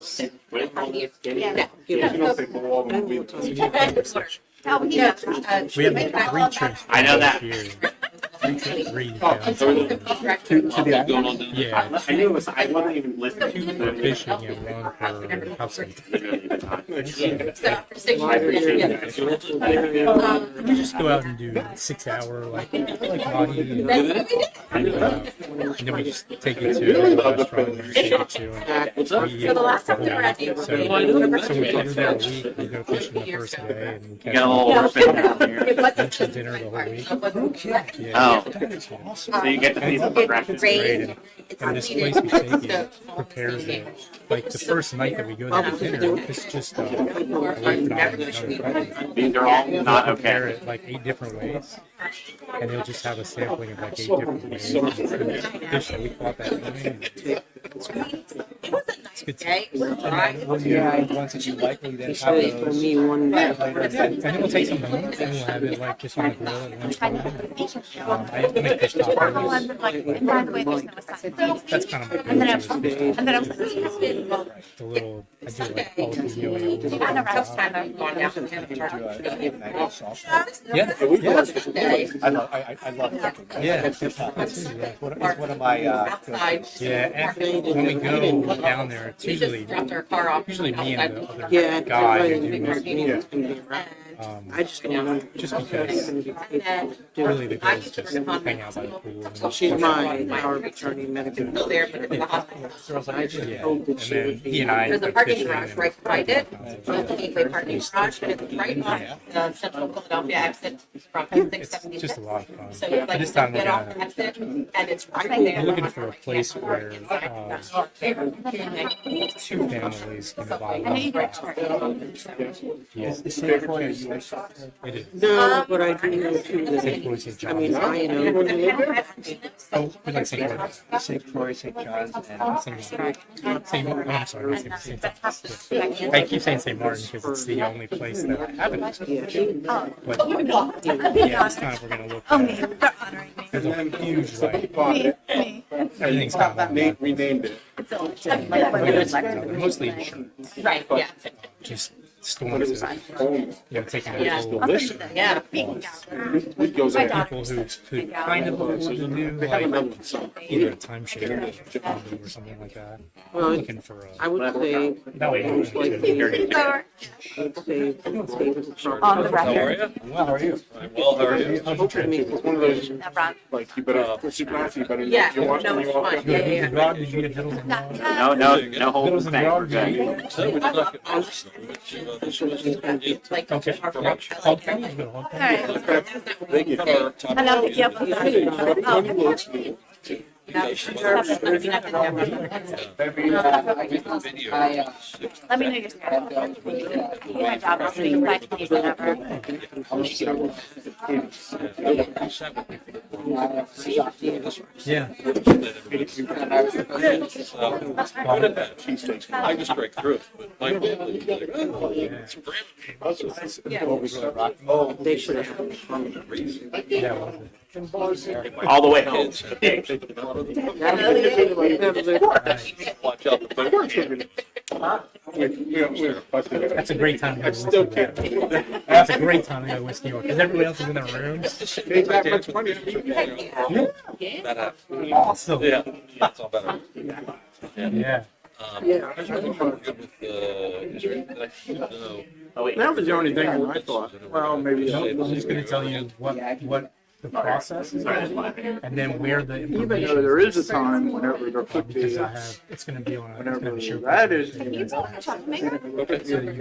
We have 3 trips. I know that. Here. 3 To the island? Yeah. I knew it was. I wasn't even listening. We're fishing and one for house. We just go out and do 6-hour like mahi, and then we just take it to a restaurant and take it to. So the last time we were at so we go there a week. We go fishing the first day and You got a little orphan down here. lunch and dinner the whole week. Yeah. Oh, so you get to see some progression. Great. And this place we take it prepares it. Like the first night that we go there to dinner, it's just a These are all not prepare okay. it like 8 different ways, and they'll just have a sampling of like 8 different ways. And the fish that we caught that night. It's good. Yeah, ones that you like, we then have those. And then we'll take some home and we'll have it like just on the grill at lunchtime. I make fish tacos. That's kind of my favorite. The little, I do like jalapeno Yeah. I love cooking. Yeah. It's one of my Yeah, and when we go down there, it's usually me and the other guy who do most of it. I just don't know. Just because really the girls just hang out by the pool. And She's my power of attorney medical. yeah, and then he and I There's a go parking fishing garage and- right behind it. It's a gateway parking garage, and it's right off the Central Philadelphia exit from It's 676. just a lot of fun. So it's like This you time get we're off the gonna, exit, and it's right I'm there. looking for a place where 2 families can buy one. Yeah, Is St. Croix a U.S. soccer? it is. No, but I do know too St. that, Louis, St. I mean, John's. I know. Oh, we like St. Louis. St. Croix, St. John's, and St. Martin. I'm sorry, not St. Thomas. I keep saying St. Martin because it's the only place that I haven't. But yeah, this time we're gonna look. At, They're honoring me. there's a huge like Me. everything's kind of renamed it. mostly insurance. Right, yeah. Just storms that taking out Yeah. whole Yeah. people who could kind of afford to do like either a timeshare or something like that. I'm Well, looking for I would say, that way. most likely, I'd say, On the record. Well, how are you? Well, how are you? hopefully make It's one of those, Never. like, you better, you better, Yeah, you watch no, when it's you walk fine. in. Yeah, yeah, yeah. Did you get Diddles and Dogs? No holding back. We're good. So we're just like, this was Like, Okay. our- Hog Penny? You go to Hog All Penny? right. they give our top. I know the gift was Hey, Oh, Video. let me know your schedule. My job is to be like whenever. Yeah. I just break through it, but my family was like, oh, it's brand Oh, they should have. Yeah, well, All the way home. watch out the food. that's a great time to go to Whiskey Road. That's a great time to go to Whiskey Road because everybody else is in their rooms. That happens. Awesome. Yeah, that's all better. Yeah. I was really good with Israel. I should know. Oh, wait. That was the only thing I thought. Well, maybe. Nope, I'm just going to tell you what the process is and then where the Even information though there is a time whenever there could because be, it's going to be on it's whenever going to show that is. so that you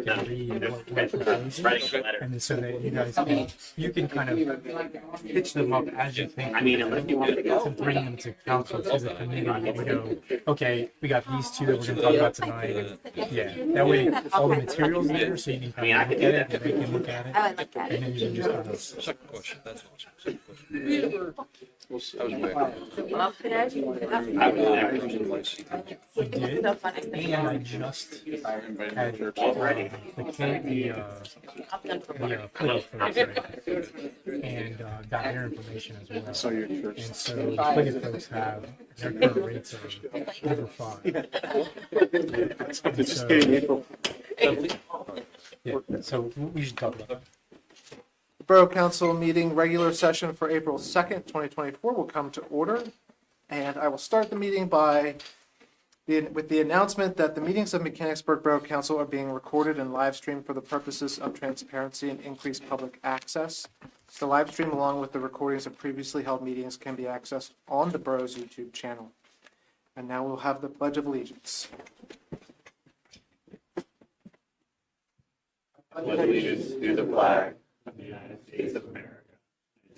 can read what we're proposing, Writing a letter. and then so that you can kind of pitch them up as you think I mean, unless you want to go. to bring them to council to the committee and go, okay, we got these 2 that we're going to talk about tonight. And, yeah, that way all the materials there so you can kind of look at it and they can look at it, I would like that. and then you can just kind of Second question. That's awesome. Second question. Have you ever I was waiting. Up today. I was there. I did, The funniest thing. and I just had the plate for this right, and got their information as well. So and so the plate folks have their current rates are over 5. So we should talk about that. Borough Council meeting regular session for April 2nd, 2024 will come to order. And I will start the meeting with the announcement that the meetings of Mechanicsburg Borough Council are being recorded and live streamed for the purposes of transparency and increased public access. The live stream, along with the recordings of previously held meetings, can be accessed on the borough's YouTube channel. And now we'll have the Pledge of Allegiance. Allegiance to the flag of the United States of America,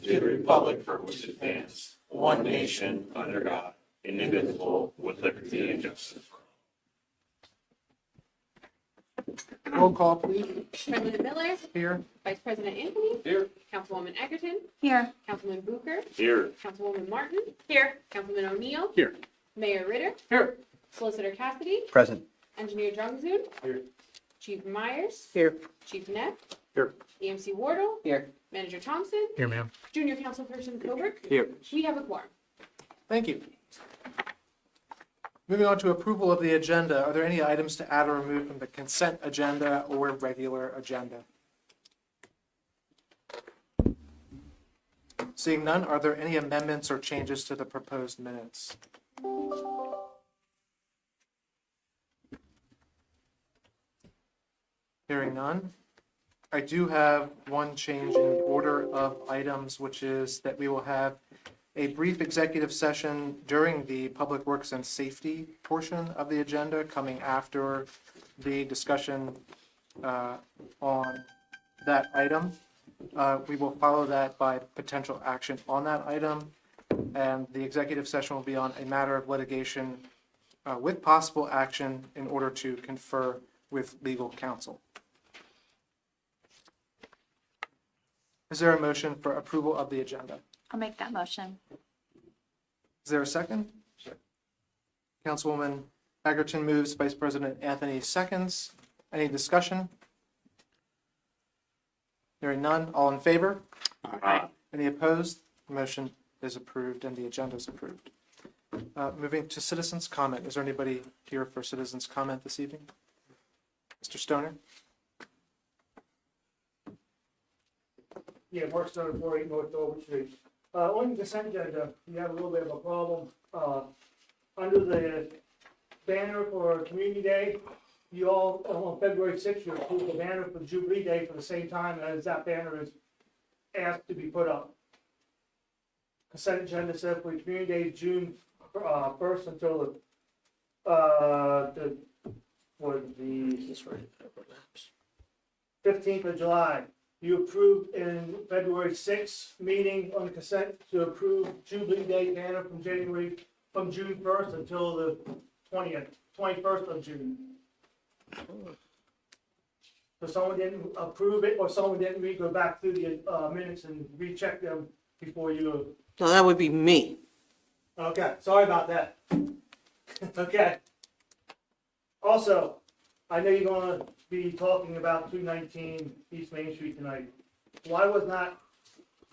to the republic for which it stands, one nation, under God, indivisible, with liberty and justice. Roll call, please. President Miller, Here. Vice President Anthony. Here. Councilwoman Egerton, Here. Councilman Bucher, Here. Councilwoman Martin, Here. Councilman O'Neill. Here. Mayor Ritter. Here. Solicitor Cassidy, Present. Engineer Drongzoon. Here. Chief Myers, Here. Chief Neff. Here. EMC Wardle. Here. Manager Thompson, Here, ma'am. Junior Councilperson Coburg. Here. We have a quorum. Thank you. Moving on to approval of the agenda, are there any items to add or remove from the consent agenda or regular agenda? Seeing none, are there any amendments or changes to the proposed minutes? Hearing none. I do have one change in the order of items, which is that we will have a brief executive session during the Public Works and Safety portion of the agenda, coming after the discussion on that item. We will follow that by potential action on that item, and the executive session will be on a matter of litigation with possible action in order to confer with legal counsel. Is there a motion for approval of the agenda? I'll make that motion. Is there a second? Councilwoman Egerton moves, Vice President Anthony seconds. Any discussion? Hearing none, all in favor? Any opposed? The motion is approved and the agenda is approved. Moving to citizens' comment. Is there anybody here for citizens' comment this evening? Mr. Stoner? Yeah, Mark Stoner, 48 North Dover Street. On the consent agenda, you have a little bit of a problem. Under the banner for Community Day, you all, on February 6th, you approved the banner for Jubilee Day for the same time as that banner is asked to be put up. Consent agenda said for Community Day, June 1st until the 15th of July. You approved in February 6th meeting on the consent to approve Jubilee Day banner from June 1st until the 21st of June. So someone didn't approve it, or someone didn't go back through the minutes and recheck them before you. No, that would be me. Okay, sorry about that. Okay. Also, I know you're gonna be talking about 219 East Main Street tonight. Why was not,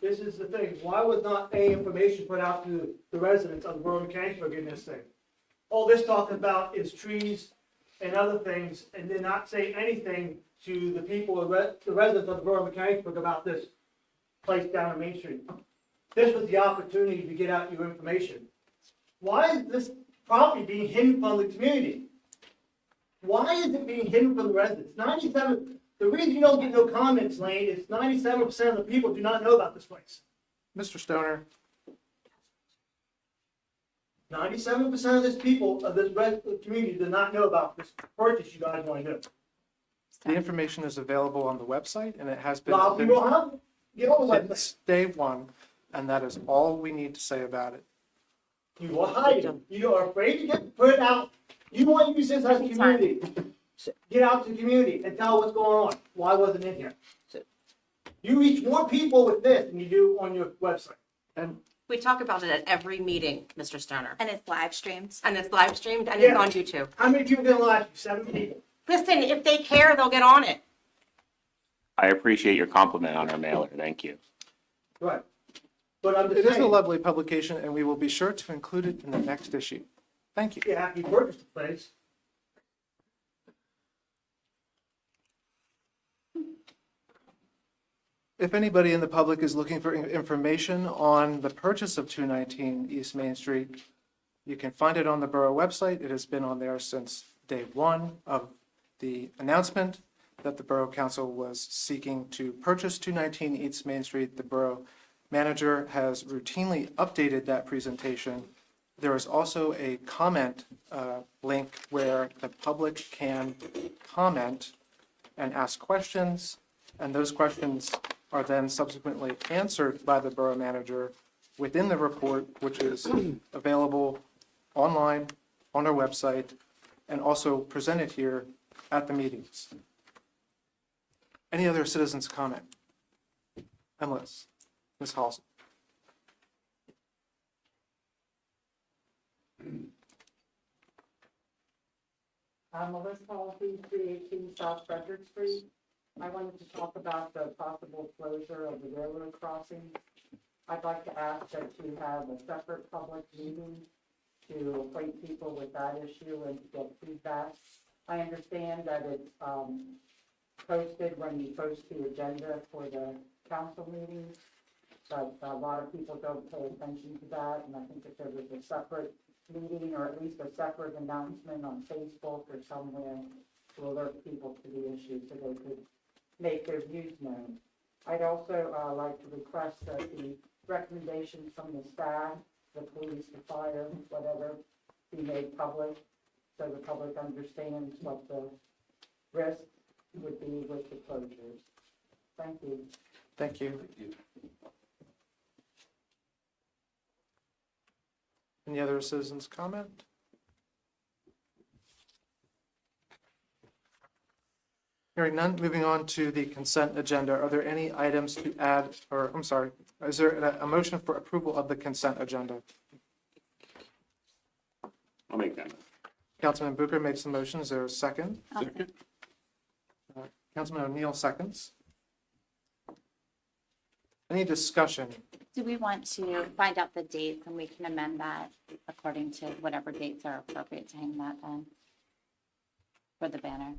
this is the thing, why was not any information put out to the residents of the Borough of Mechanicsburg in this thing? All this talking about is trees and other things, and did not say anything to the people, the residents of the Borough of Mechanicsburg about this place down on Main Street. This was the opportunity to get out your information. Why is this property being hidden from the community? Why is it being hidden from the residents? The reason you don't get no comments, Lane, is 97% of the people do not know about this place. Mr. Stoner? 97% of this people, of this community, do not know about this purchase you guys want to do. The information is available on the website, and it has been A lot of people have, get on the website. since day one, and that is all we need to say about it. You are hiding. You are afraid to put it out. You want to use this as a community. Get out to the community and tell what's going on. Why wasn't it in here? You reach more people with this than you do on your website. And We talk about it at every meeting, Mr. Stoner. And it's live streamed. And it's live streamed and Yeah. it's on YouTube. How many people gonna watch? 7 people. Listen, if they care, they'll get on it. I appreciate your compliment on our mailer. Thank you. Right. But I'm It just is a saying, lovely publication, and we will be sure to include it in the next issue. Thank you. yeah, after you purchase the place. If anybody in the public is looking for information on the purchase of 219 East Main Street, you can find it on the Borough website. It has been on there since day one of the announcement that the Borough Council was seeking to purchase 219 East Main Street. The Borough Manager has routinely updated that presentation. There is also a comment link where the public can comment and ask questions, and those questions are then subsequently answered by the Borough Manager within the report, which is available online on our website and also presented here at the meetings. Any other citizens' comment? Ms. Halsey. Melissa Halsey, 318 South Frederick Street. I wanted to talk about the possible closure of the railroad crossing. I'd like to ask that you have a separate public meeting to acquaint people with that issue and to get feedback. I understand that it's posted when you post the agenda for the council meetings, but a lot of people don't pay attention to that, and I think if there was a separate meeting or at least a separate announcement on Facebook or somewhere to alert people to the issue so they could make their views known. I'd also like to request that the recommendations from the staff, the police, the fire, whatever, be made public so the public understands what the risk would be with the closures. Thank you. Thank you. Any other citizens' comment? Hearing none, moving on to the consent agenda. Are there any items to add, or, I'm sorry, is there a motion for approval of the consent agenda? I'll make that. Councilman Booker makes the motion. Is there a second? Okay. Councilman O'Neill seconds. Any discussion? Do we want to find out the dates and we can amend that according to whatever dates are appropriate to hang that then for the banner?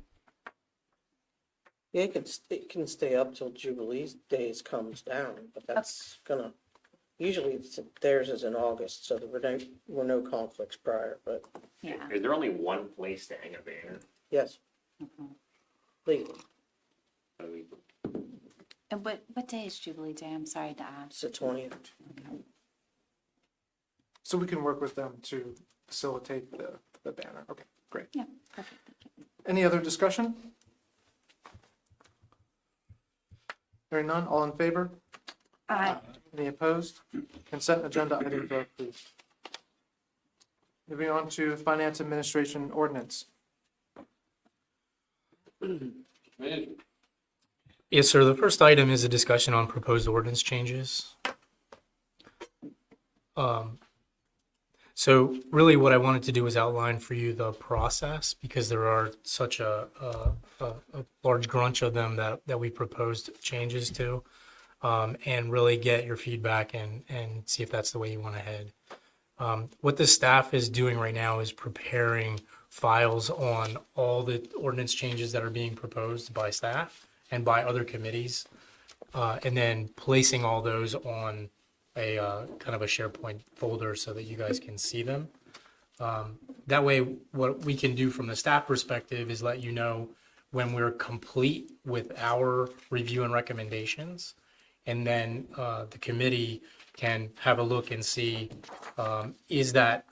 Yeah, it can stay up till Jubilee days comes down, but that's gonna, usually theirs is in August, so there were no conflicts prior, but Yeah. Is there only one place to hang a banner? yes, Mhm. legally, And what day is Jubilee Day? I'm sorry to ask. it's the 20th. So we can work with them to facilitate the banner. Okay, great. Yeah, perfect. Thank you. Any other discussion? Hearing none, all in favor? Any opposed? Consent agenda items are approved. Moving on to Finance Administration Ordinance. Yes, sir. The first item is a discussion on proposed ordinance changes. So really what I wanted to do was outline for you the process because there are such a large crunch of them that we proposed changes to, and really get your feedback and see if that's the way you want to head. What the staff is doing right now is preparing files on all the ordinance changes that are being proposed by staff and by other committees, and then placing all those on a kind of a SharePoint folder so that you guys can see them. That way, what we can do from the staff perspective is let you know when we're complete with our review and recommendations, and then the committee can have a look and see is that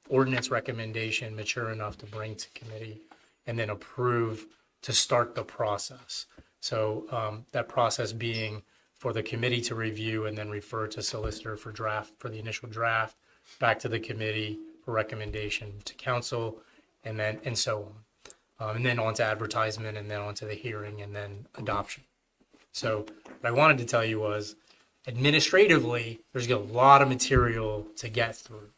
ordinance recommendation mature enough to bring to committee and then approve to start the process. So that process being for the committee to review and then refer to solicitor for the initial draft, back to the committee for recommendation to council, and so on. And then on to advertisement, and then on to the hearing, and then adoption. So what I wanted to tell you was administratively, there's a lot of material to get through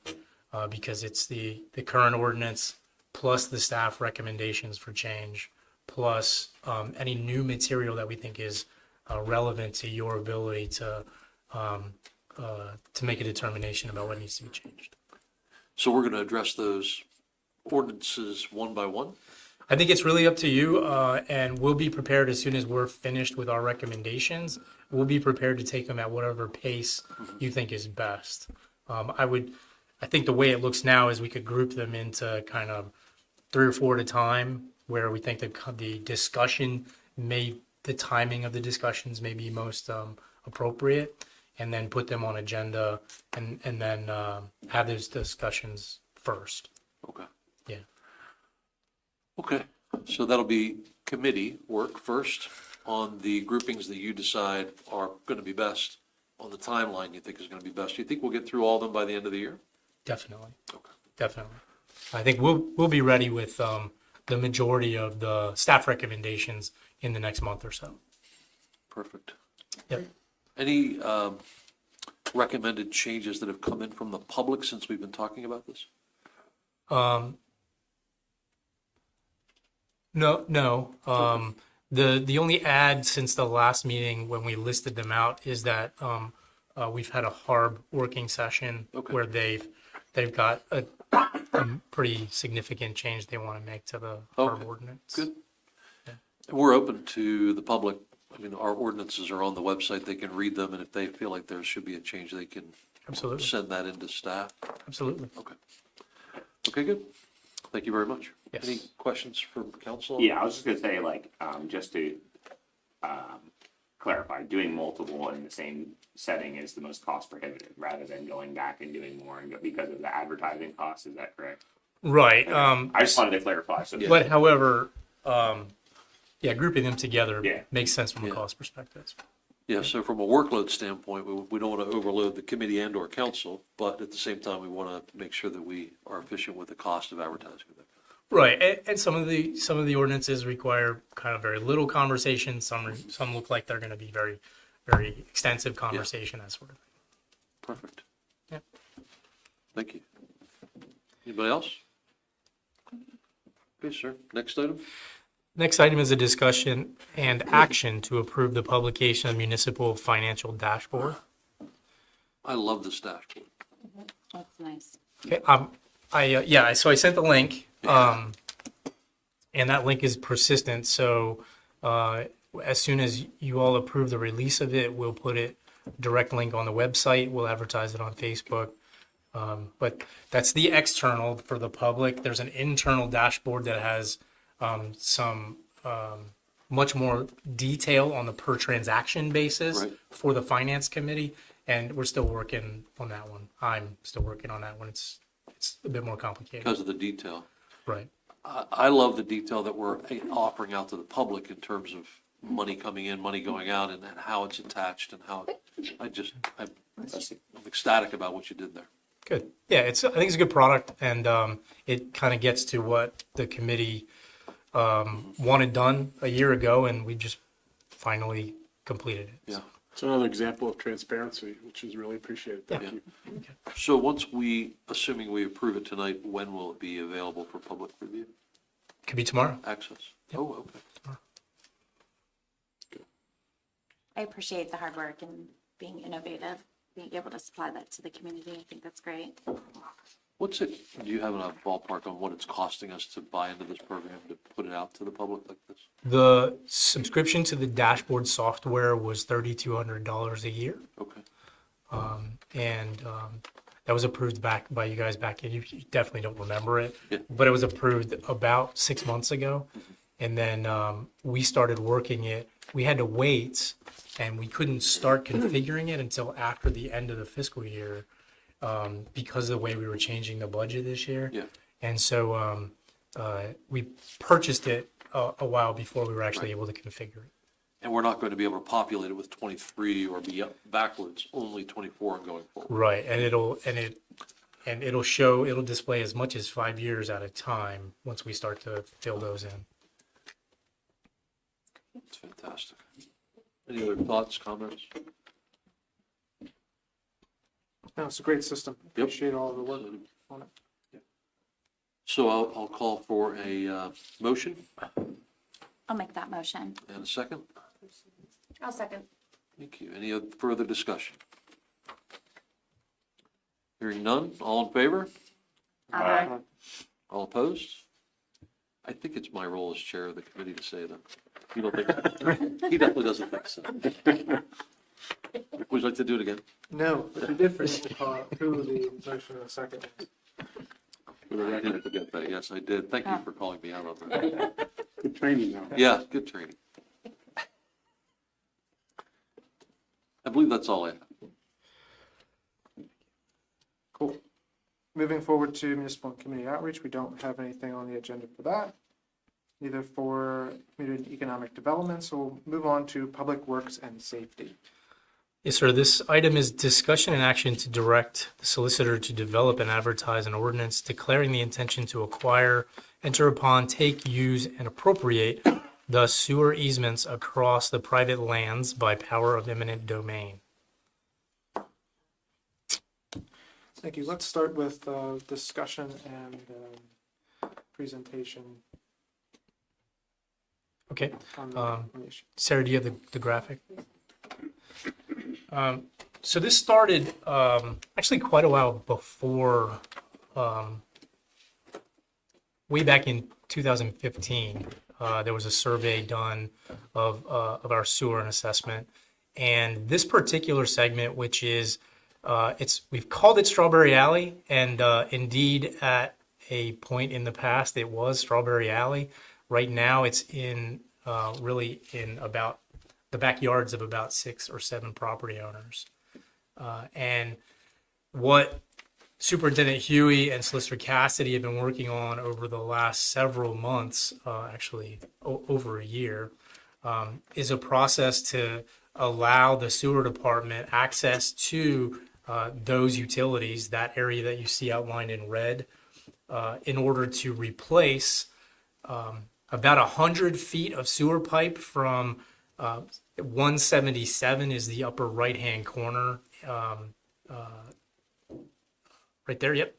because it's the current ordinance plus the staff recommendations for change plus any new material that we think is relevant to your ability to make a determination about what needs to be changed. So we're going to address those ordinances one by one? I think it's really up to you, and we'll be prepared as soon as we're finished with our recommendations. We'll be prepared to take them at whatever pace you think is best. I think the way it looks now is we could group them into kind of 3 or 4 at a time, where we think the discussion the timing of the discussions may be most appropriate, and then put them on agenda and then have those discussions first. Okay. Yeah. Okay, so that'll be committee work first on the groupings that you decide are going to be best, on the timeline you think is going to be best. Do you think we'll get through all of them by the end of the year? Definitely. Okay. Definitely. I think we'll be ready with the majority of the staff recommendations in the next month or so. Perfect. Yep. Any recommended changes that have come in from the public since we've been talking about this? No. The only add since the last meeting when we listed them out is that we've had a HARB working session Okay. where they've got a pretty significant change they want to make to the HARB Okay. ordinance. Good. We're open to the public. I mean, our ordinances are on the website. They can read them, and if they feel like there should be a change, they can Absolutely. send that into staff. Absolutely. Okay. Okay, good. Thank you very much. Yes. Any questions from council? Yeah, I was just gonna say, like, just to, clarify, doing multiple in the same setting is the most cost prohibitive, rather than going back and doing more because of the advertising costs, is that correct? Right. I just wanted to clarify, so. But however, grouping them together Yeah. makes sense from a Yeah. cost perspective. Yeah, so from a workload standpoint, we don't want to overload the committee and or council, but at the same time, we want to make sure that we are efficient with the cost of advertising. Right, and some of the ordinances require kind of very little conversation. Some look like they're going to be very, very extensive conversation, that sort of thing. Perfect. Yeah. Thank you. Anybody else? Okay, sir. Next item? Next item is a discussion and action to approve the publication of municipal financial dashboard. I love this dashboard. That's nice. Okay, so I sent the link, and that link is persistent. So as soon as you all approve the release of it, we'll put it direct link on the website. We'll advertise it on Facebook. But that's the external for the public. There's an internal dashboard that has some much more detail on the per transaction basis Right. for the finance committee, and we're still working on that one. I'm still working on that one. It's a bit more complicated. Because of the detail. Right. I love the detail that we're offering out to the public in terms of money coming in, money going out, and how it's attached and how, I'm ecstatic about what you did there. Good. Yeah, I think it's a good product, and it kind of gets to what the committee wanted done a year ago, and we just finally completed it. Yeah. It's another example of transparency, which is really appreciated. Thank you. So once assuming we approve it tonight, when will it be available for public review? Could be tomorrow. Access? Yep. Oh, okay. I appreciate the hard work and being innovative, being able to supply that to the community. I think that's great. Do you have a ballpark on what it's costing us to buy into this program, to put it out to the public like this? The subscription to the dashboard software was $3,200 a year. Okay. And that was approved back by you guys back in, you definitely don't remember it, Yeah. but it was approved about 6 months ago. And then we started working it. We had to wait, and we couldn't start configuring it until after the end of the fiscal year because of the way we were changing the budget this year. Yeah. And so we purchased it a while before we were actually able to configure it. And we're not going to be able to populate it with 23 or be up backwards, only 24 and going forward. Right, and it'll display as much as 5 years at a time once we start to fill those in. It's fantastic. Any other thoughts, comments? No, it's a great system. Yep. Appreciate all of the work on it. So I'll call for a motion I'll make that motion. and a second. I'll second. Thank you. Any other further discussion? Hearing none, all in favor? Aye. All opposed? I think it's my role as chair of the committee to say that. You don't think so? He definitely doesn't think so. Would you like to do it again? No, but you did forget to call who the motion and second is. I did forget that. Yes, I did. Thank you for calling me out on that. Good training now. Yeah, good training. I believe that's all I have. Cool. Moving forward to municipal and community outreach, we don't have anything on the agenda for that, neither for community and economic development, so we'll move on to public works and safety. Yes, sir. This item is discussion and action to direct the solicitor to develop and advertise an ordinance declaring the intention to acquire, enter upon, take, use, and appropriate the sewer easements across the private lands by power of eminent domain. Thank you. Let's start with discussion and presentation Okay. on the issue. Sarah, do you have the graphic? So this started actually quite a while before, way back in 2015. There was a survey done of our sewer and assessment, and this particular segment, which is we've called it Strawberry Alley, and indeed at a point in the past it was Strawberry Alley. Right now it's in really in about the backyards of about 6 or 7 property owners. And what Superintendent Huey and Solicitor Cassidy have been working on over the last several months, actually over a year, is a process to allow the sewer department access to those utilities, that area that you see outlined in red, in order to replace about 100 feet of sewer pipe from 177 is the upper right-hand corner, right there, yep.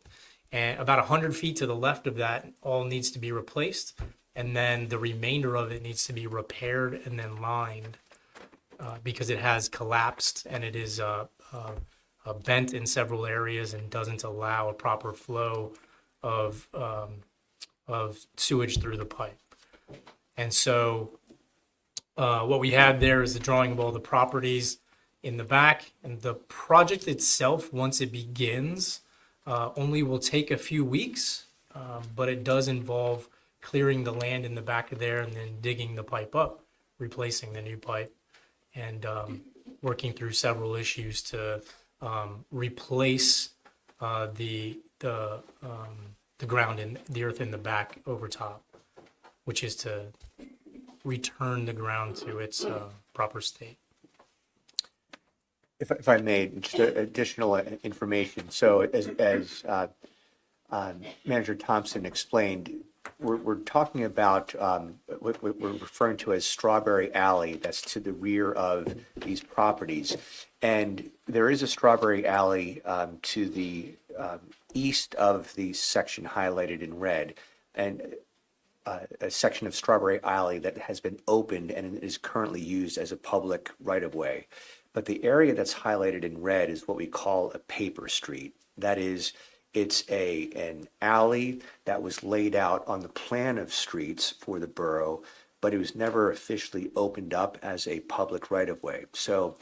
And about 100 feet to the left of that all needs to be replaced, and then the remainder of it needs to be repaired and then lined because it has collapsed and it is bent in several areas and doesn't allow a proper flow of sewage through the pipe. And so what we have there is the drawing of all the properties in the back, and the project itself, once it begins, only will take a few weeks, but it does involve clearing the land in the back of there and then digging the pipe up, replacing the new pipe, and working through several issues to replace the ground and the earth in the back over top, which is to return the ground to its proper state. If I may, just additional information. So as Manager Thompson explained, we're talking about what we're referring to as Strawberry Alley. That's to the rear of these properties. And there is a Strawberry Alley to the east of the section highlighted in red. And a section of Strawberry Alley that has been opened and is currently used as a public right-of-way. But the area that's highlighted in red is what we call a paper street. That is, it's an alley that was laid out on the plan of streets for the borough, but it was never officially opened up as a public right-of-way. So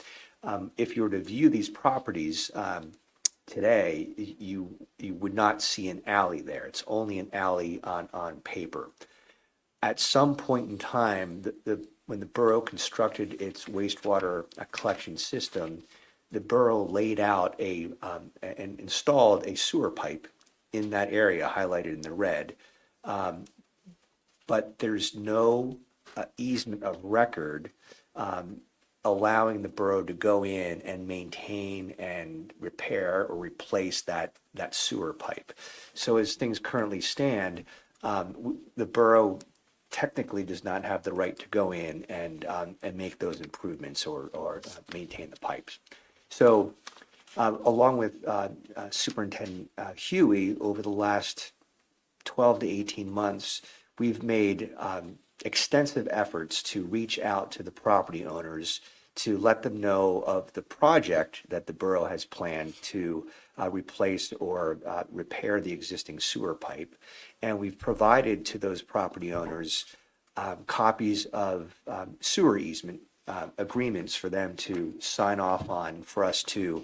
if you were to view these properties today, you would not see an alley there. It's only an alley on paper. At some point in time, when the borough constructed its wastewater collection system, the borough laid out and installed a sewer pipe in that area highlighted in the red. But there's no easement of record allowing the borough to go in and maintain and repair or replace that sewer pipe. So as things currently stand, the borough technically does not have the right to go in and make those improvements or maintain the pipes. So Along with Superintendent Huey, over the last 12 to 18 months, we've made extensive efforts to reach out to the property owners to let them know of the project that the borough has planned to replace or repair the existing sewer pipe. And we've provided to those property owners copies of sewer easement agreements for them to sign off on, for us to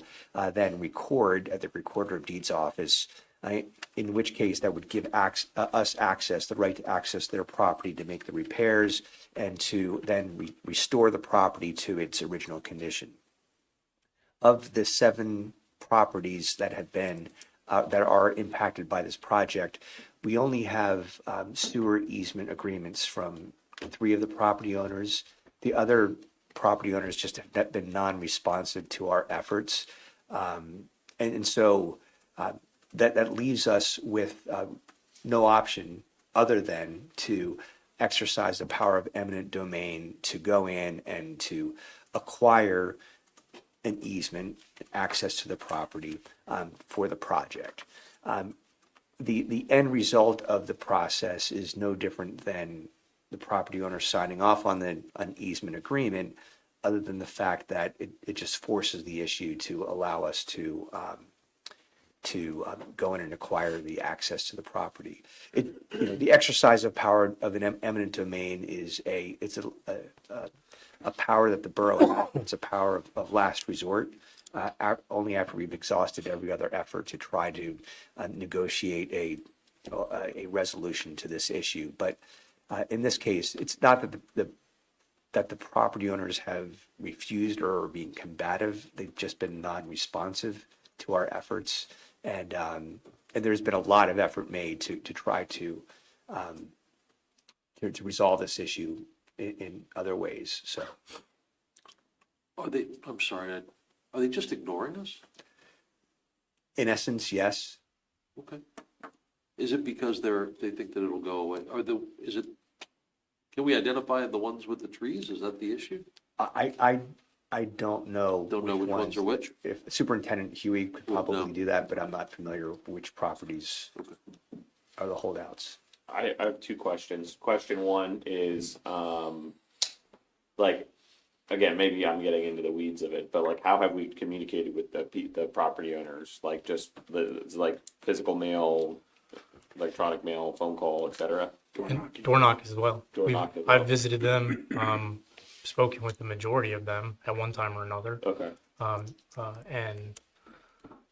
then record at the Recorder of Deeds office, in which case that would give us access, the right to access their property to make the repairs and to then restore the property to its original condition. Of the 7 properties that have been, that are impacted by this project, we only have sewer easement agreements from 3 of the property owners. The other property owners just have been non-responsive to our efforts. And so that leaves us with no option other than to exercise the power of eminent domain to go in and to acquire an easement, access to the property for the project. The end result of the process is no different than the property owner signing off on an easement agreement, other than the fact that it just forces the issue to allow us to go in and acquire the access to the property. The exercise of power of an eminent domain is a power that the borough has. It's a power of last resort. Only after we've exhausted every other effort to try to negotiate a resolution to this issue. But in this case, it's not that the property owners have refused or are being combative. They've just been non-responsive to our efforts. And there's been a lot of effort made to try to resolve this issue in other ways. So, I'm sorry, are they just ignoring us? in essence, yes. Okay. Is it because they think that it'll go away? Can we identify the ones with the trees? Is that the issue? I don't know. Don't know which ones are which? If Superintendent Huey could probably No. do that, but I'm not familiar with which properties are the holdouts. I have 2 questions. Question 1 is, again, maybe I'm getting into the weeds of it, but how have we communicated with the property owners? Just physical mail, electronic mail, phone call, etc. And door knock as well. Door knock as well. I've visited them, spoken with the majority of them at one time or another. Okay. And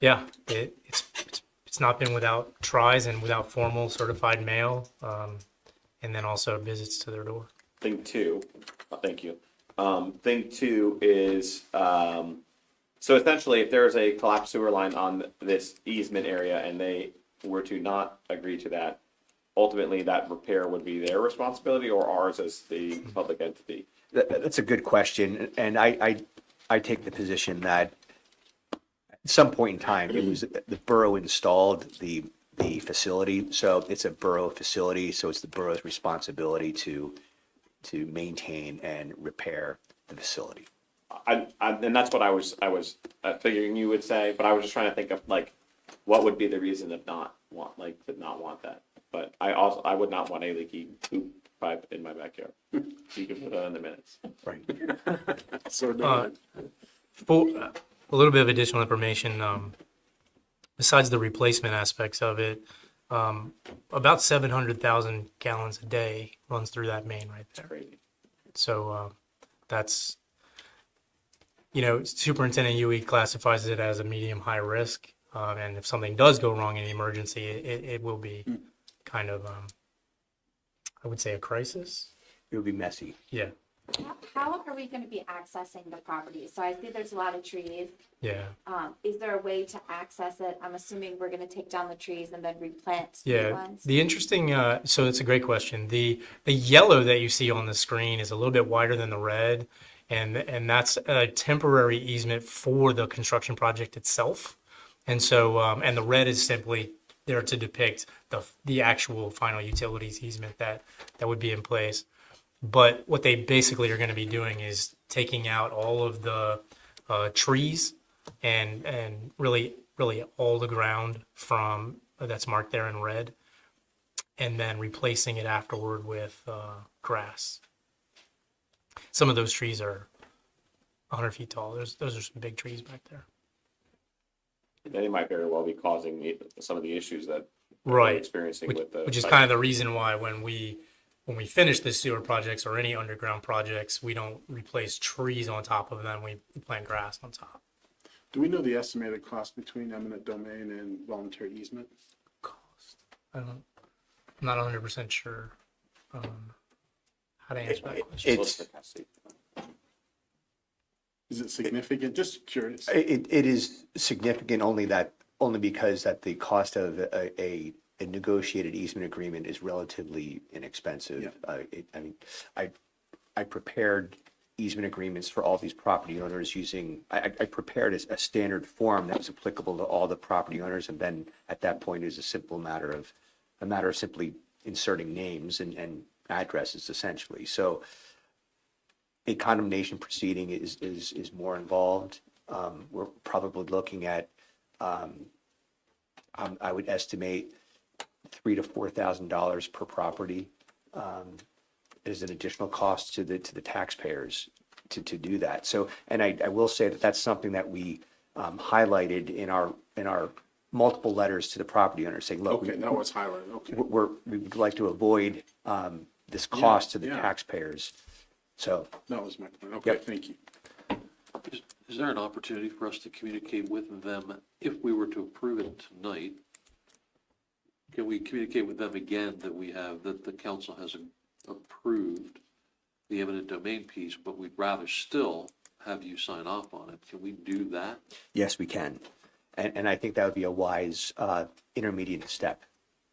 yeah, it's not been without tries and without formal certified mail, and then also visits to their door. Thing 2, thank you. Thing 2 is, so essentially if there's a collapsed sewer line on this easement area and they were to not agree to that, ultimately that repair would be their responsibility or ours as the public entity? That's a good question, and I take the position that at some point in time, it was the borough installed the facility, so it's a borough facility, so it's the borough's responsibility to maintain and repair the facility. And that's what I was figuring you would say, but I was just trying to think of what would be the reason to not want that. But I would not want a leaky poop pipe in my backyard. You can put that in the minutes. Right. So For a little bit of additional information, besides the replacement aspects of it, about 700,000 gallons a day runs through that main right there. Crazy. So that's, Superintendent Huey classifies it as a medium high risk. And if something does go wrong in the emergency, it will be kind of, I would say, a crisis. It would be messy. Yeah. How are we going to be accessing the property? So I see there's a lot of trees. Yeah. Is there a way to access it? I'm assuming we're going to take down the trees and then replant new Yeah. ones. The interesting, so it's a great question. The yellow that you see on the screen is a little bit wider than the red, and that's a temporary easement for the construction project itself. And so, and the red is simply there to depict the actual final utilities easement that would be in place. But what they basically are going to be doing is taking out all of the trees and really all the ground from that's marked there in red, and then replacing it afterward with grass. Some of those trees are 100 feet tall. Those are some big trees back there. They might very well be causing some of the issues that we're Right. experiencing Which, with the. which is kind of the reason why when we finish the sewer projects or any underground projects, we don't replace trees on top of them. We plant grass on top. Do we know the estimated cost between eminent domain and voluntary easement? I'm not 100% sure how to answer that question. It's, Is it significant? Just curious. it is significant only because that the cost of a negotiated easement agreement is relatively inexpensive. I prepared easement agreements for all these property owners using, I prepared a standard form that was applicable to all the property owners, and then at that point it was a matter of simply inserting names and addresses essentially. So a condemnation proceeding is more involved. We're probably looking at, I would estimate $3,000 to $4,000 per property as an additional cost to the taxpayers to do that. So, and I will say that that's something that we highlighted in our multiple letters to the property owners, saying, look, Okay, that was highlighted, okay. we would like to avoid this cost to the yeah. taxpayers. So, That was my point. Okay, Yep. thank you. Is there an opportunity for us to communicate with them if we were to approve it tonight? Can we communicate with them again that the council has approved the eminent domain piece, but we'd rather still have you sign off on it? Can we do that? yes, we can. And I think that would be a wise intermediate step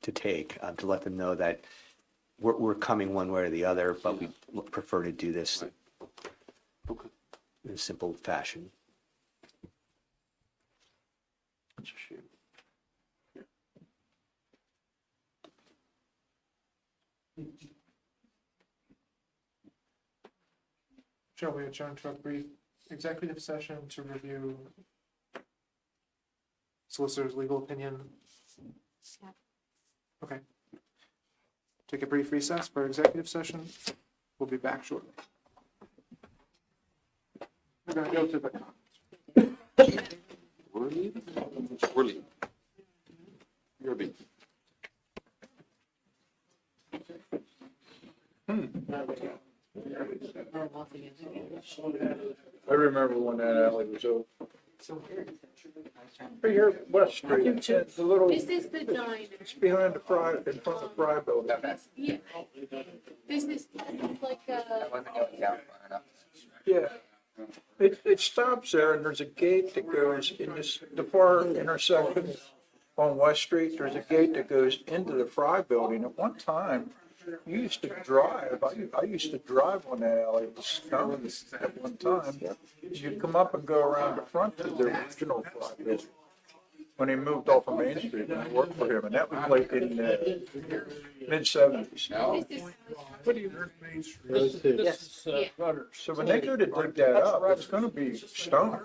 to take, to let them know that we're coming one way or the other, but we prefer to do this Right. Okay, in a simple fashion. that's a shame. Shall we adjourn to a brief executive session to review solicitor's legal opinion? Yeah. Okay. Take a brief recess for executive session. We'll be back shortly. We're gonna go to the We're leaving? We're leaving. You're a big. I remember when that alley was open. Right here, West Street, it's a little, This is the diner. it's behind the Fry, in front of the Fry building. Yeah. This is like Yeah. It stops there and there's a gate that goes in the far intersection on West Street. There's a gate that goes into the Fry building. At one time, you used to drive, I used to drive on that alley with stones at one time. You'd come up and go around the front to the original Fry building. When he moved off of Main Street, and I worked for him, and that was like in the mid-70s. So when they go to dig that up, it's gonna be stone.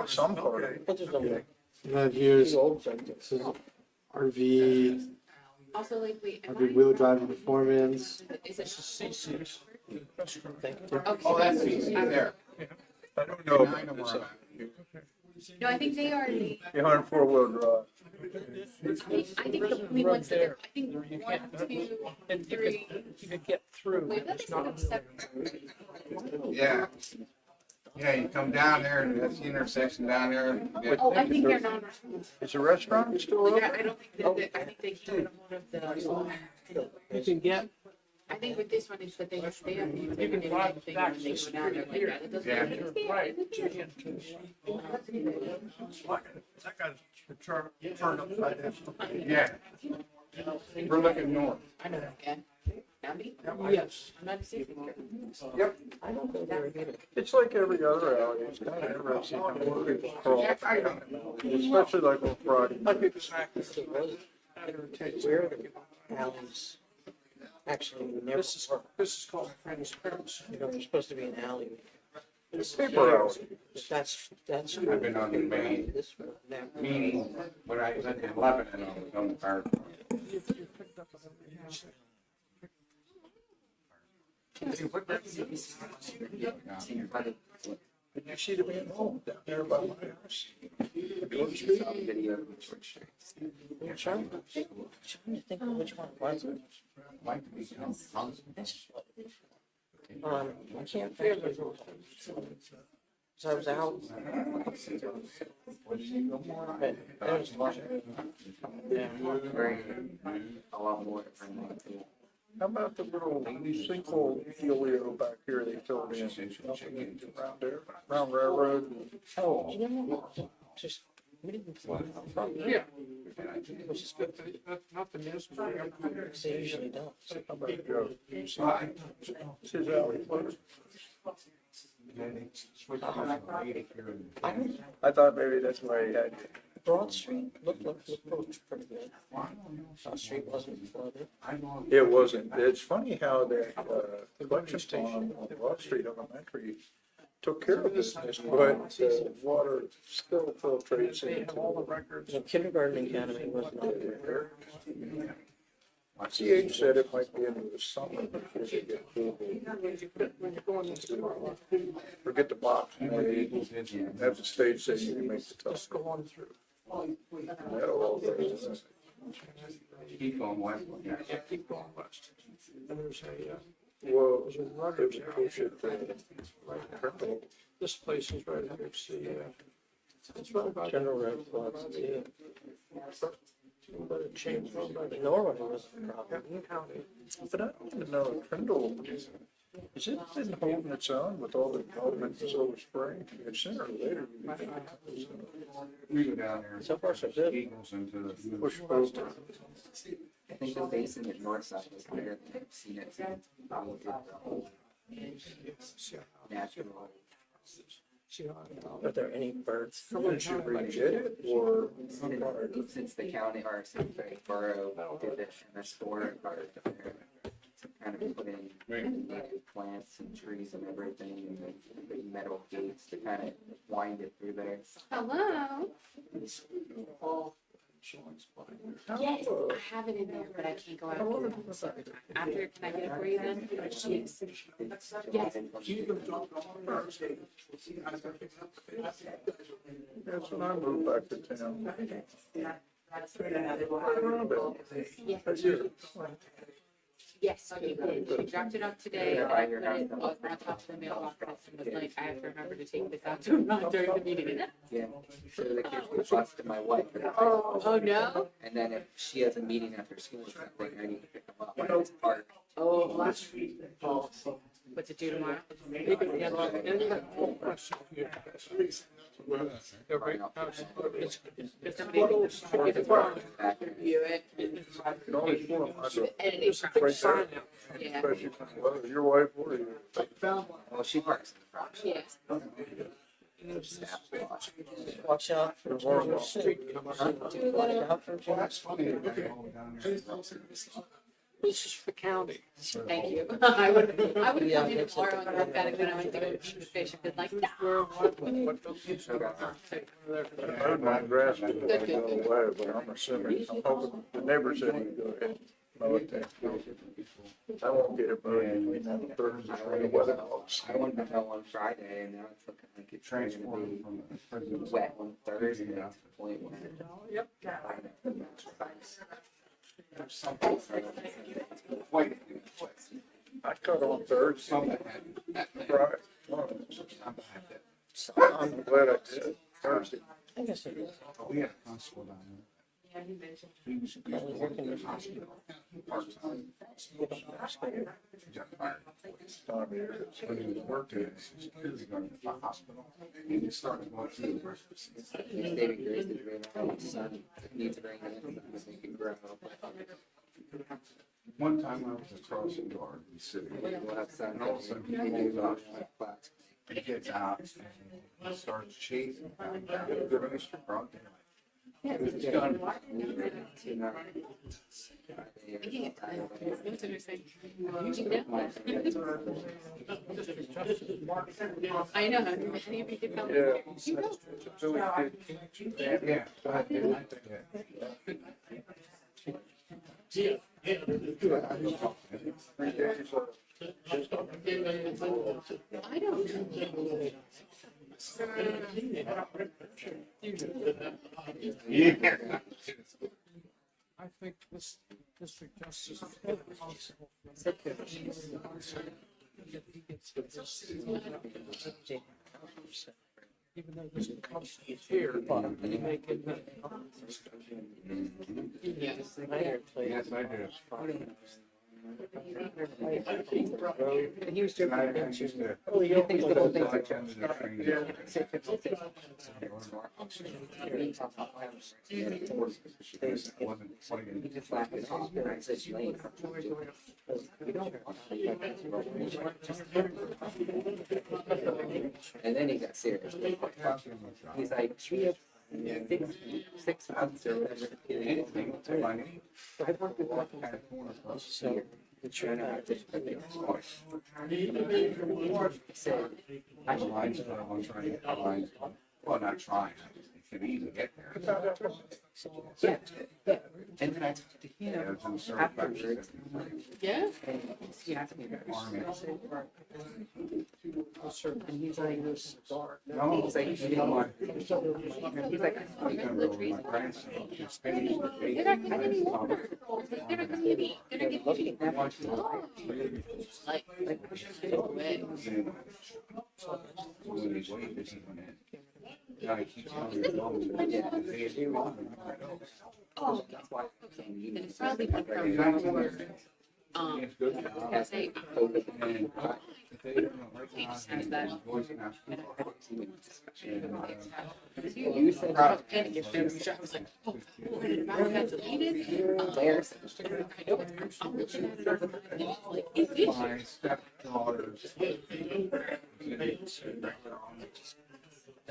Some part of it. That here's this is RV also like wait. Am wheel drive performance. Is it? Oh, that's there. I don't know about this. No, I think they are. Behind four-wheel drive. I think the only ones that are, I think 1, 2, 3. You could get through. Wait, that is not separate. Yeah. Yeah, you come down there and that's the intersection down there. Oh, I think they're non-responsive. Is the restaurant still Yeah, open? I don't think that, I think they keep it on one of the. You can get. I think with this one, it's that they have to you can drive back when they go down there like that. It doesn't. Yeah. Right. That guy's turned upside down. Yeah. We're looking north. I know that guy. Andy? Yes. I'm not sitting here. Yep. I don't go there either. It's like every other alley. It's kind of interesting how people crawl. Especially like on Friday. Where the alleys actually never work. This is called Friend's Parents. You know, there's supposed to be an alley. Paper alley. That's. I've been on the main This one, that. meeting when I was in Lebanon, I was on the fire. Did you see the manhole down there by my house? George Street? I'm trying to think of which one it was. I can't think of it. So I was out. But there was one. Yeah. A lot more. How about the little sinkhole dealio back here they filled in around there, around Railroad? Oh, you know, just, we didn't. Yeah. Which is good. Not the news. They usually don't. How about Joe? It's his alley. I thought maybe that's why he had. Broad Street looked pretty good. Broad Street wasn't flooded. It wasn't. It's funny how that collection pond on Broad Street Elementary took care of business, but the water still filtrates into all the records. The kindergarten academy wasn't there. CH said it might be into the summer before they get full. When you're going into, forget the box, maybe have the state say you can make the tough. Go on through. That'll all go. Keep going west. Yeah, keep going west. And there's a, well, there's a rudder to push it, right, Cripple. This place is right under it's right about. General Road floods too. But it changed from by Norway was a problem. county. But I don't even know, Trindle, has it been holding its own with all the development in Silver Spring? It's sooner or later. We go down there. So far, so good. Eagles into the. Push both. I think the basin at north side is higher than I've seen it. Natural. Are there any birds? Did you reach it or? Since the county or since the borough did the MS4 kind of put in native plants and trees and everything and the big metal gates to kind of wind it through there. Hello? Yes, I have it in there, but I can't go out. After, can I get it for you then? Yes. That's when I moved back to town. Yes, she did. She dropped it off today. And I put it on top of the mailbox and was like, I have to remember to take this out to him during the meeting. Yeah, so the kids get bused to my wife. Oh, no? And then if she has a meeting after school or something, I need to pick them up. When it's parked. Oh, what's it due tomorrow? If somebody review it. Editing process. Yeah. Your wife or you? Well, she parks in the front. Yes. Watch out for Georgia Street. Watch out for Georgia Street. This is the county. Thank you. I would come in tomorrow and look at it when I went to go to the fish and been like, no. I heard my grass was going to go away, but I'm assuming, I'm hoping, the neighbor said he'd go ahead. Mow it down. I won't get it mowed between now and Thursday, when the weather holds. I wanted to mow on Friday and now it's looking like it's going to be wet on Thursday to the point where. Yep. I cut on Thursday. Friday. I'm glad I did. Thursday. I guess it is. We had a constable down there. Yeah, he mentioned. He was Probably working in the hospital. part-time. Get on that schedule. He got fired. Time of year. When he was working, his kids were going to the hospital. He just started going through the first. David Grace is really my son. Needs to bring him in because he can grow. One time I was across the yard in the city. We'll have son. And all of a sudden he goes off like class. He gets out and he starts chasing down. Broad daylight. Yeah. That's interesting. I know. How do you make it sound? You know. I don't know. I think this district justice is responsible. Even though this comes here, they make it. Yes. Yes, I do. And he was joking about you. Oh, You think the whole thing's like he just laughed it off and I said, Lane. You don't. And then he got serious. He's like, we have 6 months or whatever. I've worked with one so it's your said, I should Well, not trying, it can easily get there. yeah, yeah. And then I talked to him afterwards. Yeah. And he asked me about and he's like, No, he's like, you didn't want. He's like, I remember when my grandson just finished the They're not gonna give me water. They're not gonna give me. They're not gonna give me. Like push it away. when he's waiting, this is when it. Now he keeps telling me, "Oh, they do want me." Oh, that's why. It's probably from where. It's good. Has a. And if they don't like He just that, has that. he's voice and You said I was panicking. I was like, oh, I had deleted. There's. I know. I'm looking at it over there. Like, it's my stepdaughter's.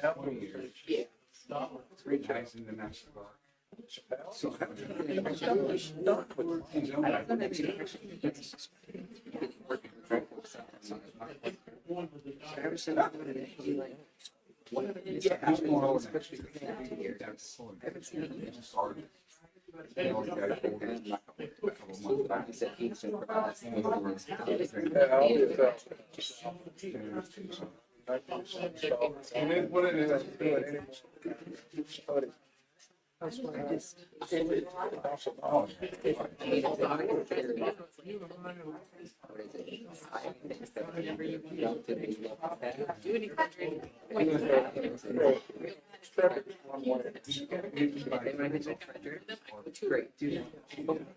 That 1 year. Yeah. 3 times in the next bar. So. I was so good at it. He like, what are these? Yeah, I'm going over Especially next for me here. I haven't seen it. Started. They always got a couple months back. He said he's been for us. Yeah, I'll do that. And then what it is. That's why I just. Oh, I mean, it's not gonna figure it out. What is it? 5 things that relatively look bad. Do any country. They might hit that treasure. Great, do that.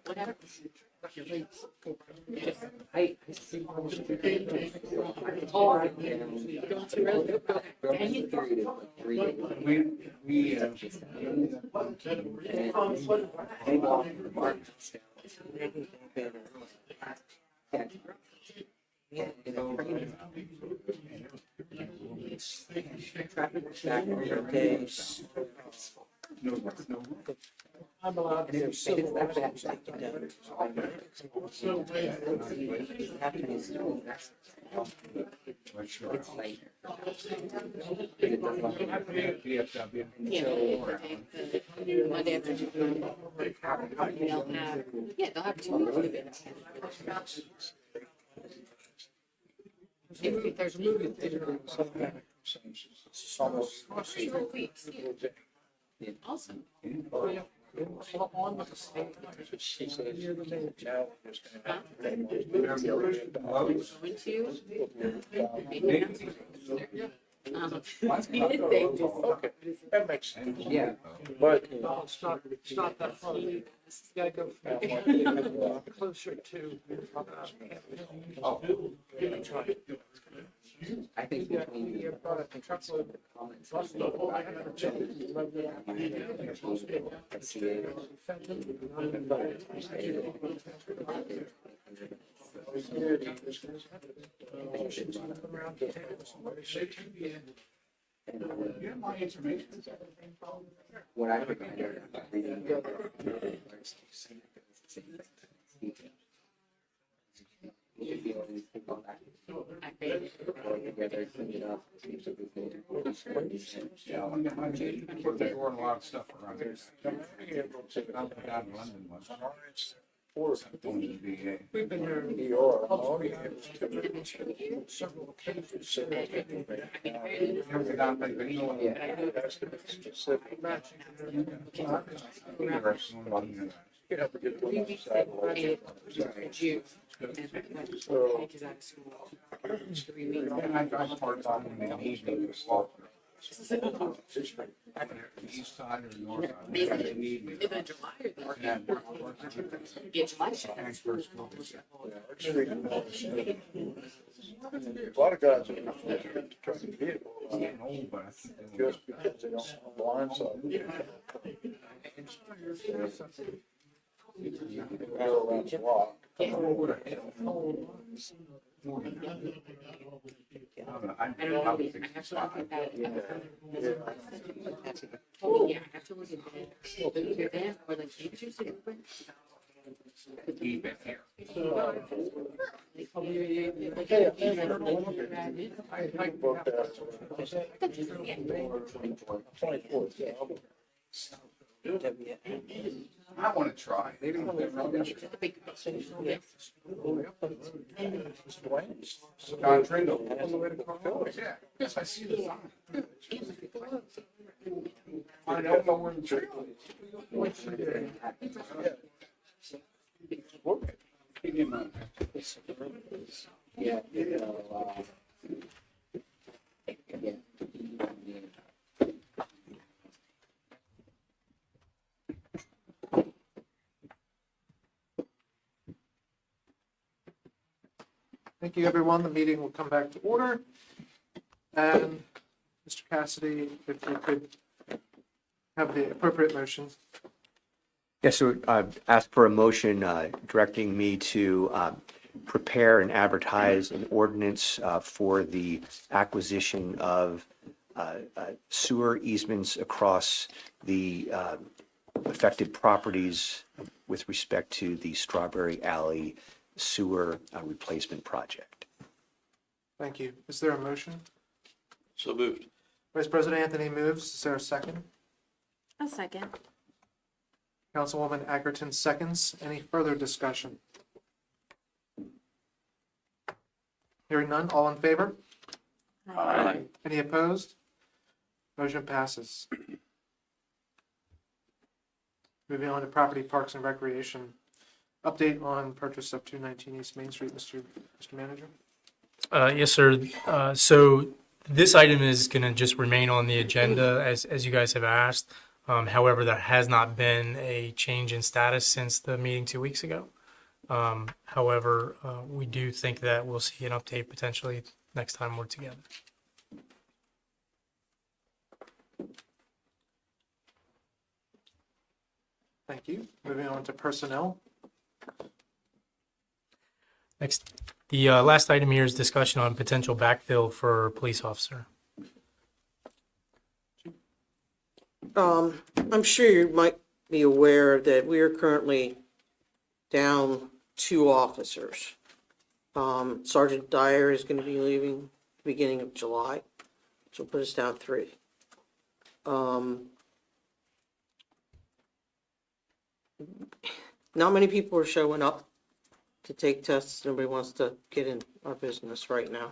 What happened? I see. Oh, going too early. Dang it. Period of like 3 days. We, They walk the mark. Traffic was back in the days. I'm allowed to It's civil that bad. It's like. It doesn't look Yeah. Monday after they'll have, yeah, they'll have 2 weeks of it. If there's movement, It's almost. 3 whole weeks. Yeah. Awesome. On with the state. She says, you're the mayor. Now, just gonna Okay, that makes sense. Yeah. But it's not that far. It's gotta go closer to. Oh. I think between Your product and truckload. comments. And what I recommend reading you should be able to think on that. All together, clean it up. See if we can- They're doing a lot of stuff around here. I'm down in London once. We've been here in New York. Oh, yeah. Several occasions. You have to get one on the side. June. Pages out of school. 3 weeks. East side or north side. Either July or the. Yeah, July. A lot of guys are trying to get just because they don't blindside. Arrow around the block. I don't know if I have to look at that. Oh, yeah, I have to look at that. Either that or like pictures of it. I booked that. 24th, yeah. I want to try. John Trindle. Yeah, yes, I see the sign. I don't know where the trail is. Keep in mind. Yeah, Thank you, everyone. The meeting will come back to order. And Mr. Cassidy, if we could have the appropriate motion. Yes, so ask for a motion directing me to prepare and advertise an ordinance for the acquisition of sewer easements across the affected properties with respect to the Strawberry Alley sewer replacement project. Thank you. Is there a motion? So moved. Vice President Anthony moves. Is there a second? A second. Councilwoman Agerton seconds. Any further discussion? Hearing none, all in favor? Aye. Any opposed? Motion passes. Moving on to Property, Parks, and Recreation. Update on purchase of 219 East Main Street, Mr. Manager. Yes, sir. So this item is going to just remain on the agenda as you guys have asked. However, there has not been a change in status since the meeting 2 weeks ago. However, we do think that we'll see an update potentially next time we're together. Thank you. Moving on to personnel. Next, the last item here is discussion on potential backfill for police officer. I'm sure you might be aware that we are currently down 2 officers. Sergeant Dyer is going to be leaving beginning of July, so put us down 3. Not many people are showing up to take tests. Nobody wants to get in our business right now.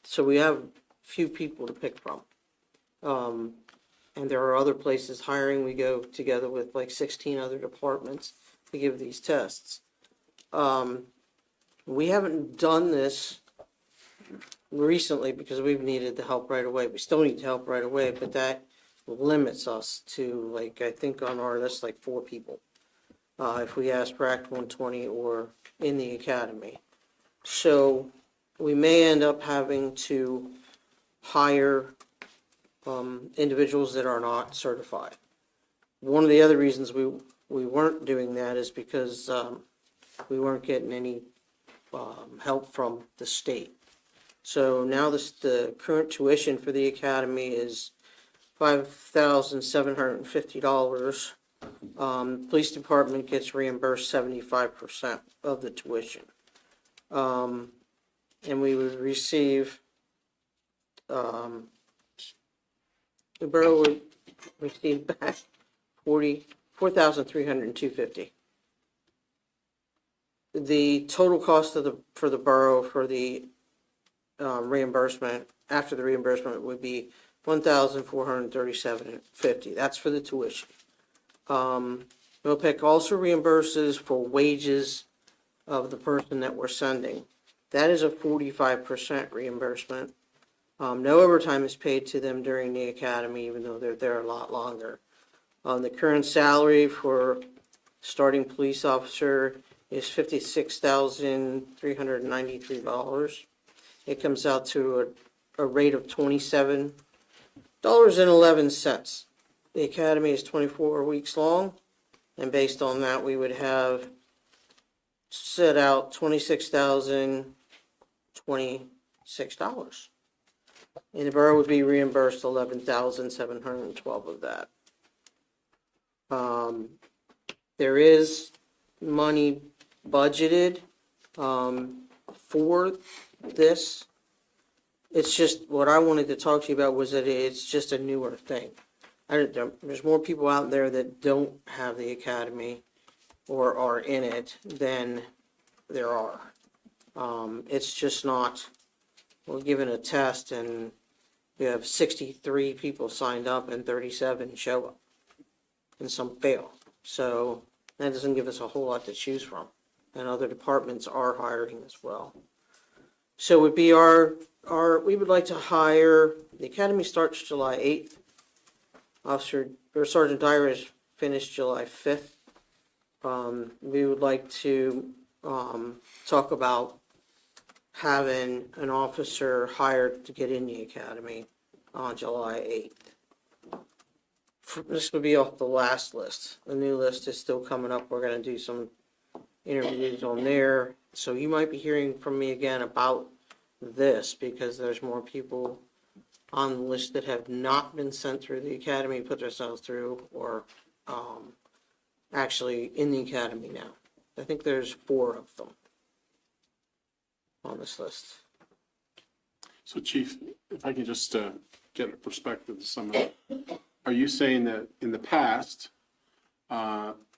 So we have few people to pick from. And there are other places hiring. We go together with like 16 other departments to give these tests. We haven't done this recently because we've needed the help right away. We still need help right away, but that limits us to, like, I think on our list, like 4 people. If we ask for Act 120 or in the academy. So we may end up having to hire individuals that are not certified. One of the other reasons we weren't doing that is because we weren't getting any help from the state. So now the current tuition for the academy is $5,750. Police department gets reimbursed 75% of the tuition. And we would receive, the borough would receive back 4,302.50. The total cost for the borough for the reimbursement, after the reimbursement, would be $1,437.50. That's for the tuition. MOPEC also reimburses for wages of the person that we're sending. That is a 45% reimbursement. No overtime is paid to them during the academy, even though they're there a lot longer. The current salary for starting police officer is $56,393. It comes out to a rate of $27.11. The academy is 24 weeks long, and based on that, we would have set out $26,026. And the borough would be reimbursed $11,712 of that. There is money budgeted for this. It's just, what I wanted to talk to you about was that it's just a newer thing. There's more people out there that don't have the academy or are in it than there are. It's just not, we're given a test and we have 63 people signed up and 37 show up and some fail. So that doesn't give us a whole lot to choose from. And other departments are hiring as well. So it would be we would like to hire, the academy starts July 8th. Sergeant Dyer is finished July 5th. We would like to talk about having an officer hired to get in the academy on July 8th. This would be off the last list. The new list is still coming up. We're going to do some interviews on there. So you might be hearing from me again about this because there's more people on the list that have not been sent through the academy, put themselves through, or actually in the academy now. I think there's 4 of them on this list. So Chief, if I can just get a perspective of some of it. Are you saying that in the past,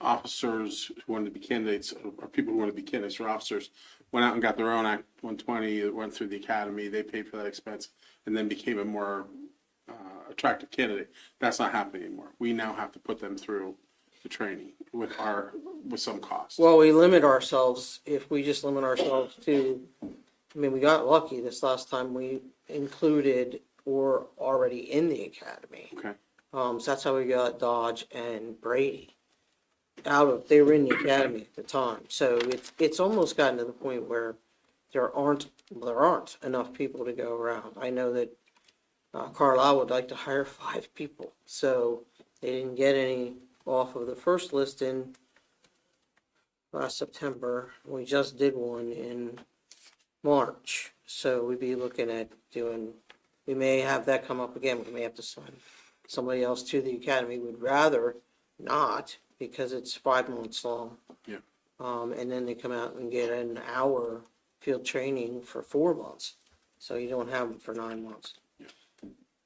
officers who wanted to be candidates, or people who wanted to be candidates or officers, went out and got their own Act 120, that went through the academy, they paid for that expense, and then became a more attractive candidate? That's not happening anymore. We now have to put them through the training with some cost. Well, we limit ourselves, if we just limit ourselves to, we got lucky this last time we included or already in the academy. Okay. So that's how we got Dodge and Brady. They were in the academy at the time. So it's almost gotten to the point where there aren't enough people to go around. I know that Carlisle would like to hire 5 people. So they didn't get any off of the first list in last September. We just did one in March. So we'd be looking at we may have that come up again. We may have to send somebody else to the academy. We'd rather not, because it's 5 months long. Yeah. And then they come out and get an hour field training for 4 months. So you don't have them for 9 months.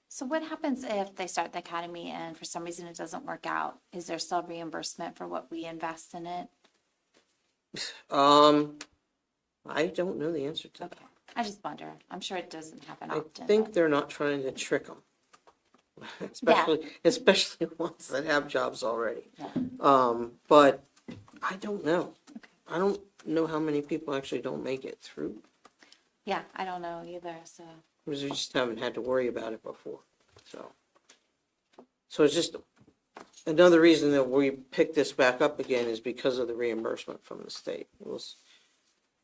So what happens if they start the academy and for some reason it doesn't work out? Is there still reimbursement for what we invest in it? I don't know the answer to that. I just wonder. I'm sure it doesn't happen I often. think they're not trying to trick them. Especially ones that have jobs already. Yeah. But I don't know. I don't know how many people actually don't make it through. Yeah, I don't know either, so. Because we just haven't had to worry about it before. So it's just another reason that we picked this back up again is because of the reimbursement from the state.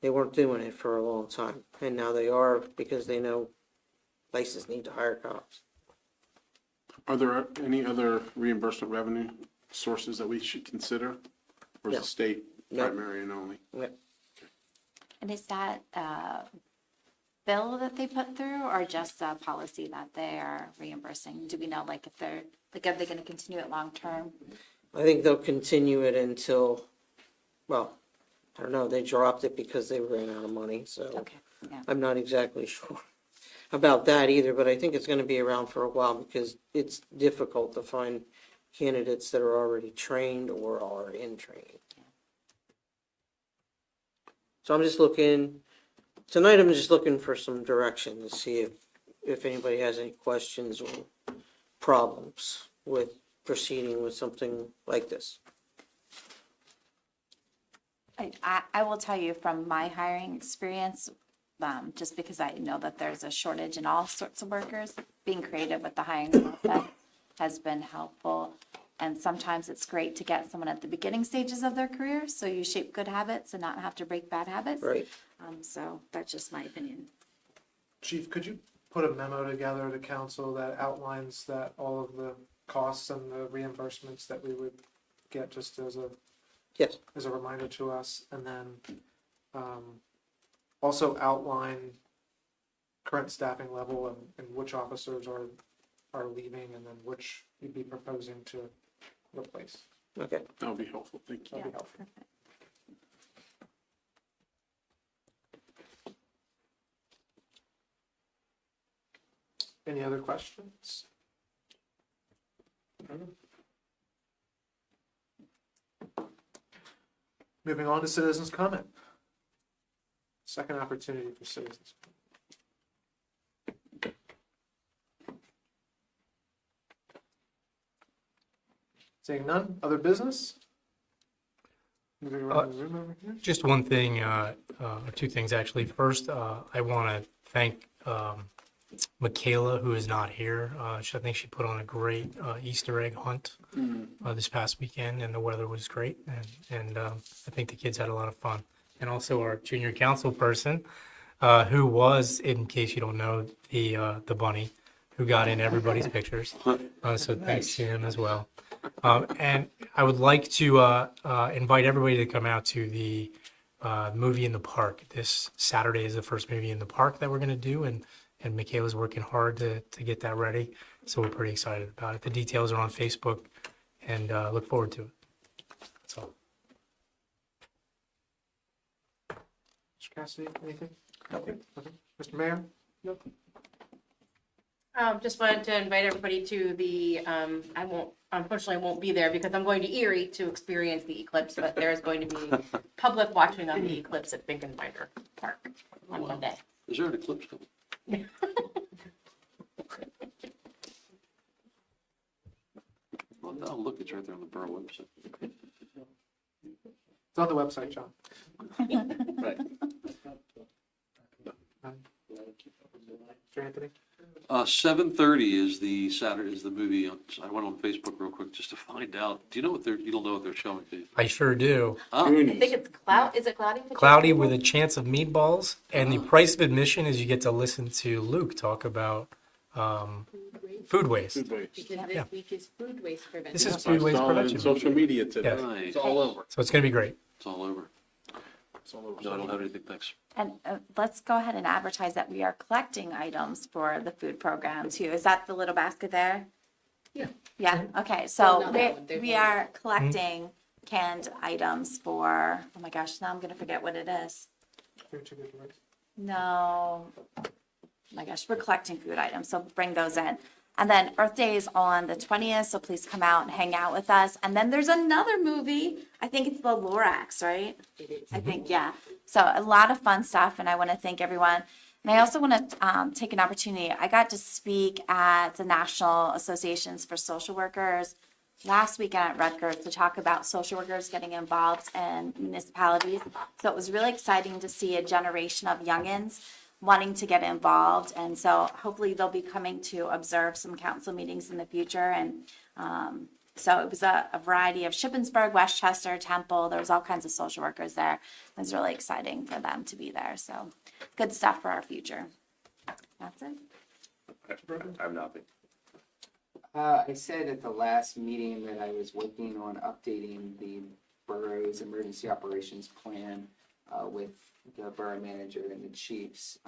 They weren't doing it for a long time, and now they are because they know places need to hire cops. Are there any other reimbursement revenue sources that we should consider? Or is No. the state No. primary and only? Yep. And is that bill that they put through or just a policy that they are reimbursing? Do we know, like, if they're, like, are they gonna continue it long-term? I think they'll continue it until, well, I don't know, they dropped it because they ran out of money, so. Okay, yeah. I'm not exactly sure about that either, but I think it's gonna be around for a while because it's difficult to find candidates that are already trained or are in training. So I'm just looking, tonight I'm just looking for some direction to see if anybody has any questions or problems with proceeding with something like this. I will tell you from my hiring experience, just because I know that there's a shortage in all sorts of workers, being creative with the hiring process has been helpful. And sometimes it's great to get someone at the beginning stages of their career, so you shape good habits and not have to break bad habits. Right. So that's just my opinion. Chief, could you put a memo together to council that outlines that all of the costs and the reimbursements that we would get just as a Yes. as a reminder to us, and then also outline current staffing level and which officers are leaving, and then which you'd be proposing to replace. Okay. That would be helpful, thank you. That'd be helpful. Any other questions? Moving on to citizens' comment. Second opportunity for citizens. Seeing none, other business? Moving around the room over here. Just one thing, or two things actually. First, I want to thank Michaela, who is not here. I think she put on a great Easter egg hunt this past weekend, and the weather was great. And I think the kids had a lot of fun. And also our junior council person, who was, in case you don't know, the bunny, who got in everybody's pictures. So thanks to him as well. And I would like to invite everybody to come out to the movie in the park. This Saturday is the first movie in the park that we're going to do, and Michaela's working hard to get that ready. So we're pretty excited about it. The details are on Facebook, and look forward to it. That's all. Mr. Cassidy, anything? Nothing. Mr. Mayor? Nope. Just wanted to invite everybody to the, unfortunately, I won't be there because I'm going to Erie to experience the eclipse, but there's going to be public watching on the eclipse at Finkenbinder Park on Monday. Is there an eclipse coming? Well, no, look, it's right there on the Borough website. It's on the website, John. Right. Mr. Anthony? 7:30 is the Saturday, is the movie. I went on Facebook real quick just to find out. Do you know what you don't know what they're showing, do you? I sure do. Ah. I think it's is it cloudy? Cloudy with a Chance of Meatballs, and the price of admission is you get to listen to Luke talk about food waste. Food waste. Because this week is food waste prevention. This is I food waste saw it on prevention. social media today. Yeah. Nice. It's all over. So it's going to be great. It's all over. It's all over. No, I don't have anything, thanks. And let's go ahead and advertise that we are collecting items for the food program too. Is that the little basket there? Yeah. Yeah, okay, Well, so not that one. There's we one. are collecting canned items for, oh my gosh, now I'm gonna forget what it is. No, oh my gosh, we're collecting food items, so bring those in. And then Earth Day is on the 20th, so please come out and hang out with us. And then there's another movie, I think it's the Lorax, right? It is. I think, yeah. So a lot of fun stuff, and I want to thank everyone. And I also want to take an opportunity. I got to speak at the National Associations for Social Workers last weekend at Rutgers to talk about social workers getting involved in municipalities. So it was really exciting to see a generation of youngins wanting to get involved. And so hopefully they'll be coming to observe some council meetings in the future. And so it was a variety of Shippensburg, Westchester, Temple. There was all kinds of social workers there. It was really exciting for them to be there. So good stuff for our future. That's it. I'm nothing. I said at the last meeting that I was working on updating the borough's emergency operations plan with the borough manager and the chiefs.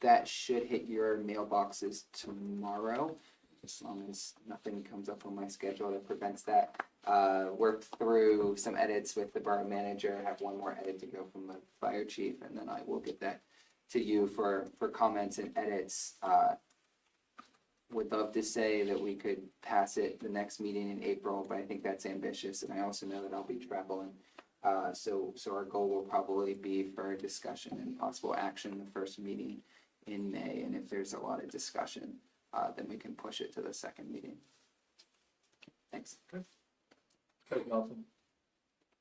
that should hit your mailboxes tomorrow, as long as nothing comes up on my schedule that prevents that. Worked through some edits with the borough manager, have one more edit to go from the fire chief, and then I will get that to you for comments and edits. Would love to say that we could pass it the next meeting in April, but I think that's ambitious, and I also know that I'll be traveling. So our goal will probably be for a discussion and possible action the first meeting in May, and if there's a lot of discussion, then we can push it to the second meeting. Thanks.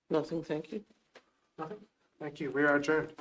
Nothing, thank you. Thank you. We are adjourned.